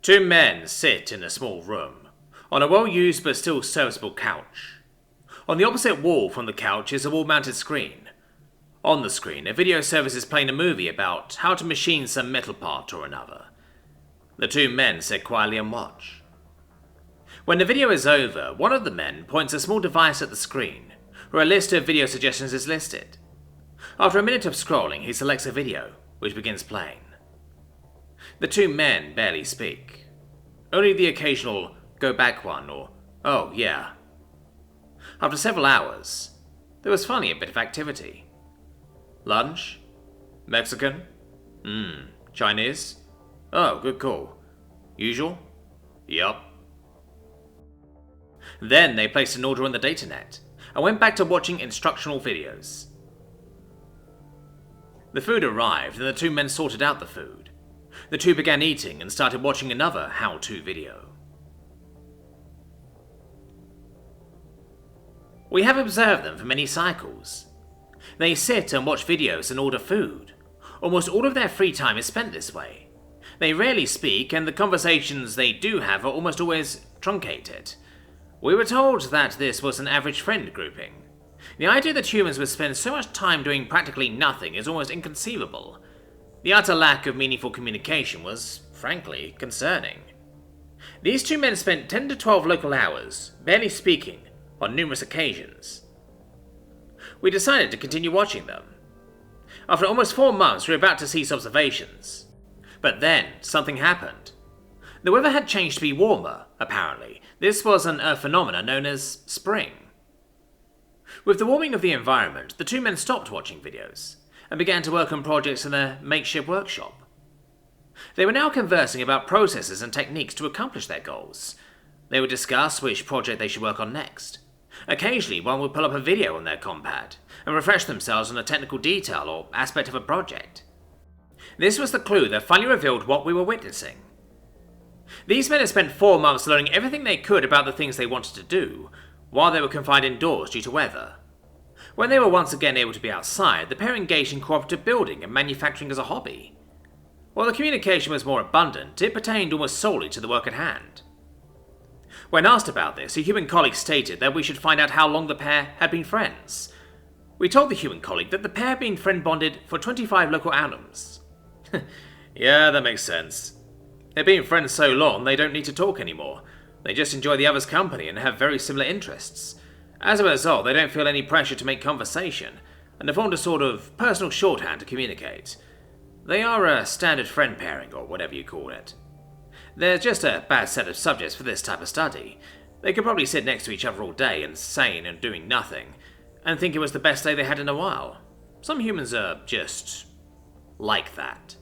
Two men sit in a small room, on a well-used but still serviceable couch. On the opposite wall from the couch is a wall-mounted screen. On the screen, a video service is playing a movie about how to machine some metal part or another. The two men sit quietly and watch. When the video is over, one of the men points a small device at the screen, where a list of video suggestions is listed. After a minute of scrolling, he selects a video, which begins playing. The two men barely speak. Only the occasional "go back" one or "oh, yeah." After several hours, there was finally a bit of activity. Lunch? Mexican? Chinese? Oh, good call. Usual? Yup. Then they placed an order on the datanet and went back to watching instructional videos. The food arrived and the two men sorted out the food. The two began eating and started watching another how-to video. We have observed them for many cycles. They sit and watch videos and order food. Almost all of their free time is spent this way. They rarely speak, and the conversations they do have are almost always truncated. We were told that this was an average friend grouping. The idea that humans would spend so much time doing practically nothing is almost inconceivable. The utter lack of meaningful communication was, frankly, concerning. These two men spent 10 to 12 local hours, barely speaking, on numerous occasions. We decided to continue watching them. After almost 4 months, we were about to cease observations. But then, something happened. The weather had changed to be warmer, apparently. This was an Earth phenomenon known as spring. With the warming of the environment, the two men stopped watching videos and began to work on projects in a makeshift workshop. They were now conversing about processes and techniques to accomplish their goals. They would discuss which project they should work on next. Occasionally, one would pull up a video on their compad and refresh themselves on a technical detail or aspect of a project. This was the clue that finally revealed what we were witnessing. These men had spent 4 months learning everything they could about the things they wanted to do, while they were confined indoors due to weather. When they were once again able to be outside, the pair engaged in cooperative building and manufacturing as a hobby. While the communication was more abundant, it pertained almost solely to the work at hand. When asked about this, a human colleague stated that we should find out how long the pair had been friends. We told the human colleague that the pair had been friend bonded for 25 local annums. Yeah, that makes sense. They've been friends so long they don't need to talk anymore. They just enjoy the other's company and have very similar interests. As a result, they don't feel any pressure to make conversation, and have formed a sort of personal shorthand to communicate. They are a standard friend pairing, or whatever you call it. They're just a bad set of subjects for this type of study. They could probably sit next to each other all day, insane and doing nothing, and think it was the best day they had in a while. Some humans are just like that.